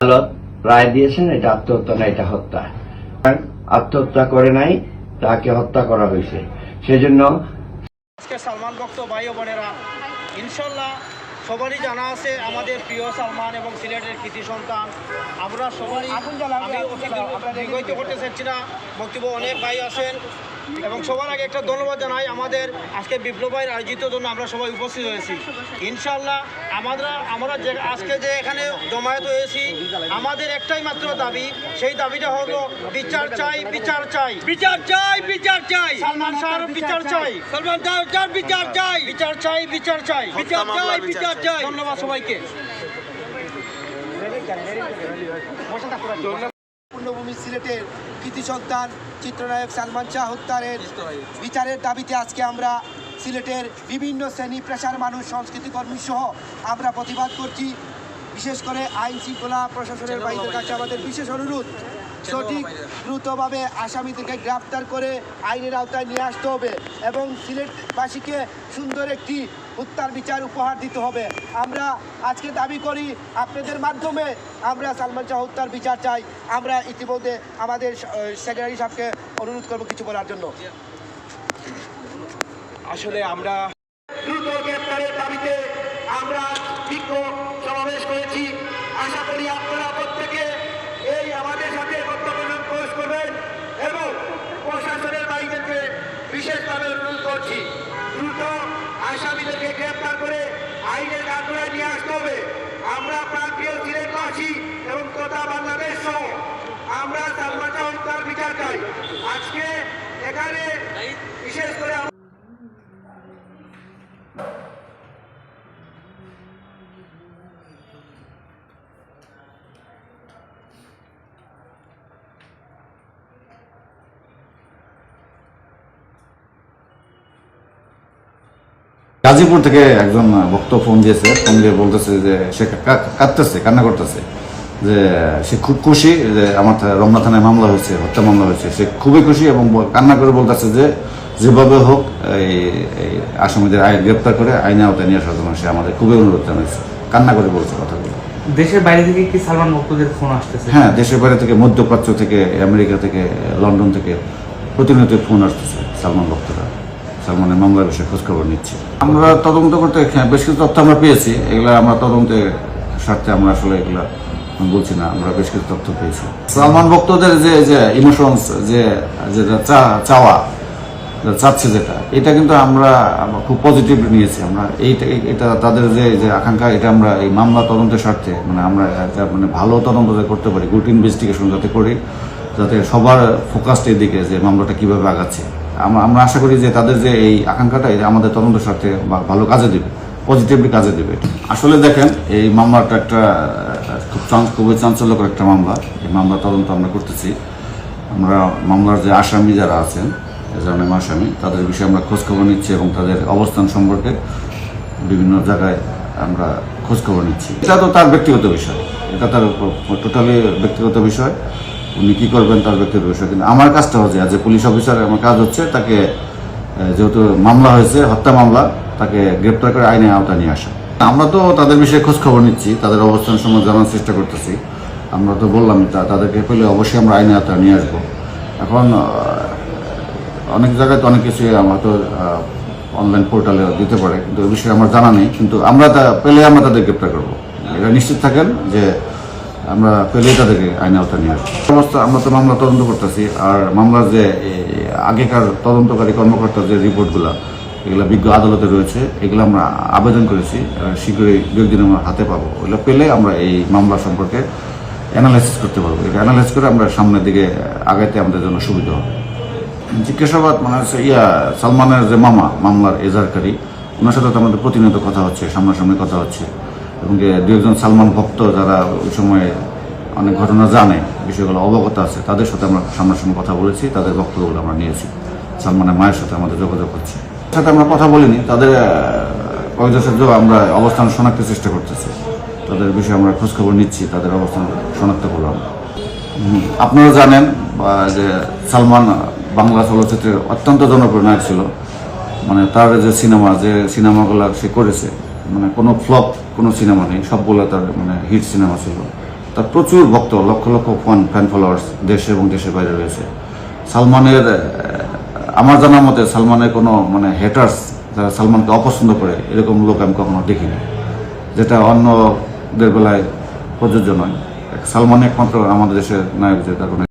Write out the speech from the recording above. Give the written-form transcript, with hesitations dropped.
আদালত রায় দিয়েছেন এটা আত্মহত্যা না, এটা হত্যা। আত্মহত্যা করে নাই, তাকে হত্যা করা হয়েছে। সেজন্য আজকে সালমান ভক্ত ভাই ও বোনেরা, ইনশাল্লাহ সবারই জানা আছে আমাদের প্রিয় সালমান এবং সিলেটের কৃতি সন্তান। আমরা সবাই, আমি অতিবাহিত করতে চাচ্ছি না, বক্তব্য অনেক ভাই আছেন এবং সবার আগে একটা ধন্যবাদ জানাই আমাদের আজকে বিপ্লব ভাইয়ের আয়োজিত জন্য আমরা সবাই উপস্থিত হয়েছি। ইনশাল্লাহ আমরা যে আজকে যে এখানে জমায়েত হয়েছি, আমাদের একটাই মাত্র দাবি, সেই দাবিটা হলো বিচার চাই, বিচার চাই, বিচার চাই, বিচার চাই, সালমান শাহর বিচার চাই, সালমান শাহর বিচার চাই, বিচার চাই, বিচার চাই, বিচার চাই, বিচার চাই। ধন্যবাদ সবাইকে। পূর্ণভূমি সিলেটের কৃতি সন্তান চিত্রনায়ক সালমান শাহ হত্যার বিচারের দাবিতে আজকে আমরা সিলেটের বিভিন্ন শ্রেণী পেশার মানুষ, সংস্কৃতি কর্মী সহ আমরা প্রতিবাদ করছি। বিশেষ করে আইন শৃঙ্খলা প্রশাসনের বাইরের কাছে আমাদের বিশেষ অনুরোধ, সঠিক দ্রুতভাবে আসামিদেরকে গ্রেপ্তার করে আইনের আওতায় নিয়ে আসতে হবে এবং সিলেটবাসীকে সুন্দর একটি হত্যার বিচার উপহার দিতে হবে। আমরা আজকে দাবি করি আপনাদের মাধ্যমে আমরা সালমান শাহ হত্যার বিচার চাই। আমরা ইতিমধ্যে আমাদের সেক্রেটারি সাহেবকে অনুরোধ করব কিছু বলার জন্য। আসলে আমরা দ্রুত গ্রেপ্তারের দাবিতে আমরা বিক্ষোভ সমাবেশ করেছি। আশা করি আপনারা প্রত্যেকে এই আমাদের সাথে বক্তব্য প্রকাশ করবেন এবং প্রশাসনের বাইরেকে বিশেষভাবে অনুরোধ করছি, দ্রুত আসামিদেরকে গ্রেপ্তার করে আইনের কাঠগড়ায় নিয়ে আসতে হবে। আমরা প্রান্তীয় সিলেটবাসী এবং তথা বাংলাদেশ সহ আমরা সালমান শাহ হত্যার বিচার চাই। আজকে এখানে বিশেষ করে গাজীপুর থেকে একজন ভক্ত ফোন দিয়েছে, ফোন দিয়ে বলতেছে যে সে কাঁদতেছে, কান্না করতেছে, যে সে খুব খুশি যে আমার রমনা থানায় মামলা হয়েছে, হত্যা মামলা হয়েছে। সে খুবই খুশি এবং কান্না করে বলতেছে যে যেভাবে হোক এই আসামিদের গ্রেপ্তার করে আইনে আওতায় নিয়ে আসার জন্য সে আমাদের খুবই অনুরোধ জানাইছে, কান্না করে বলছে কথাগুলো। দেশের বাইরে থেকে কি সালমান ভক্তদের ফোন আসতেছে? হ্যাঁ, দেশের বাইরে থেকে, মধ্যপ্রাচ্য থেকে, আমেরিকা থেকে, লন্ডন থেকে প্রতিনিয়ত ফোন আসতেছে। সালমান ভক্তরা সালমানের মামলার বিষয়ে খোঁজখবর নিচ্ছি। আমরা তদন্ত করতে বেশ কিছু তথ্য আমরা পেয়েছি, এগুলো আমরা তদন্তের স্বার্থে আমরা আসলে এগুলো বলছি না, আমরা বেশ কিছু তথ্য পেয়েছি। সালমান ভক্তদের যে ইমোশনস, যে চাওয়া চাচ্ছে যেটা, এটা কিন্তু আমরা খুব পজিটিভ নিয়েছি। আমরা এটা তাদের যে আকাঙ্ক্ষা, এটা আমরা এই মামলা তদন্তের স্বার্থে আমরা ভালো তদন্ত করতে পারি, গুড ইনভেস্টিগেশন যাতে করি, যাতে সবার ফোকাসড এদিকে যে মামলাটা কিভাবে আগাচ্ছে। আমরা আশা করি যে তাদের যে এই আকাঙ্ক্ষাটা এটা আমাদের তদন্তের স্বার্থে ভালো কাজে দেবে, পজিটিভলি কাজে দেবে। আসলে দেখেন, এই মামলাটা একটা খুবই চাঞ্চল্যকর একটা মামলা। এই মামলা তদন্ত আমরা করতেছি। আমরা মামলার যে আসামি যারা আছেন, এজাহার আসামি, তাদের বিষয়ে আমরা খোঁজখবর নিচ্ছি এবং তাদের অবস্থান সম্পর্কে বিভিন্ন জায়গায় আমরা খোঁজখবর নিচ্ছি। এটা তো তার ব্যক্তিগত বিষয়, এটা তার টোটালি ব্যক্তিগত বিষয়। উনি কী করবেন তার ব্যক্তিগত বিষয়, কিন্তু আমার কাজটা হচ্ছে অ্যাজ এ পুলিশ অফিসার, আমার কাজ হচ্ছে তাকে, যেহেতু মামলা হয়েছে হত্যা মামলা, তাকে গ্রেপ্তার করে আইনে আওতায় নিয়ে আসা। আমরা তো তাদের বিষয়ে খোঁজখবর নিচ্ছি, তাদের অবস্থান সম্বন্ধে জানার চেষ্টা করতেছি। আমরা তো বললাম তাদেরকে পেলে অবশ্যই আমরা আইনে আওতায় নিয়ে আসবো। এখন অনেক জায়গায় তো অনেক কিছু আমরা তো অনলাইন পোর্টালে দিতে পারে, কিন্তু ওই বিষয়ে আমার জানা নেই। কিন্তু আমরা পেলে আমরা তাদের গ্রেপ্তার করবো, এটা নিশ্চিত থাকেন যে আমরা পেলেই তাদেরকে আইনে আওতায় নিয়ে আসবো। সমস্ত আমরা তো মামলা তদন্ত করতেছি, আর মামলার যে আগেকার তদন্তকারী কর্মকর্তার যে রিপোর্টগুলো, এগুলো বিজ্ঞ আদালতে রয়েছে, এগুলো আমরা আবেদন করেছি, শীঘ্রই দু একদিন আমরা হাতে পাবো। ওগুলো পেলে আমরা এই মামলা সম্পর্কে অ্যানালাইসিস করতে পারবো। এটা অ্যানালাইসিস করে আমরা সামনের দিকে আগাইতে আমাদের জন্য সুবিধা হবে। জিজ্ঞাসাবাদ হচ্ছে সালমানের যে মামলার এজাহারকারী, ওনার সাথে তো আমাদের প্রতিনিয়ত কথা হচ্ছে, সামনাসামনি কথা হচ্ছে, এবং দু একজন সালমান ভক্ত যারা ওই সময়ে অনেক ঘটনা জানে, বিষয়গুলো অবগত আছে, তাদের সাথে আমরা সামনাসামনি কথা বলেছি, তাদের বক্তব্যগুলো আমরা নিয়েছি। সালমানের মায়ের সাথে আমাদের যোগাযোগ হচ্ছে, সাথে আমরা কথা বলিনি, তাদের কয়েকজনের সাথে আমরা অবস্থান শনাক্তের চেষ্টা করতেছি, তাদের বিষয়ে আমরা খোঁজখবর নিচ্ছি, তাদের অবস্থান শনাক্ত করলাম। আপনারা জানেন যে সালমান বাংলা চলচ্চিত্রের অত্যন্ত জনপ্রিয় নায়ক ছিল। তার যে সিনেমাগুলো সে করেছে, কোনো ফ্লপ কোনো সিনেমা নেই, সবগুলো তার হিট সিনেমা ছিল। তার প্রচুর ভক্ত, লক্ষ লক্ষ ফ্যান ফলোয়ার্স দেশে এবং দেশের বাইরে রয়েছে। সালমানের আমার জানার মতে সালমানের কোনো মানে হেটার্স যারা সালমানকে অপছন্দ করে এরকম লোক আমি কখনো দেখিনি, যেটা অন্যদের বেলায় প্রযোজ্য নয়। সালমান একমাত্র আমাদের দেশের নায়ক যে তার কোনো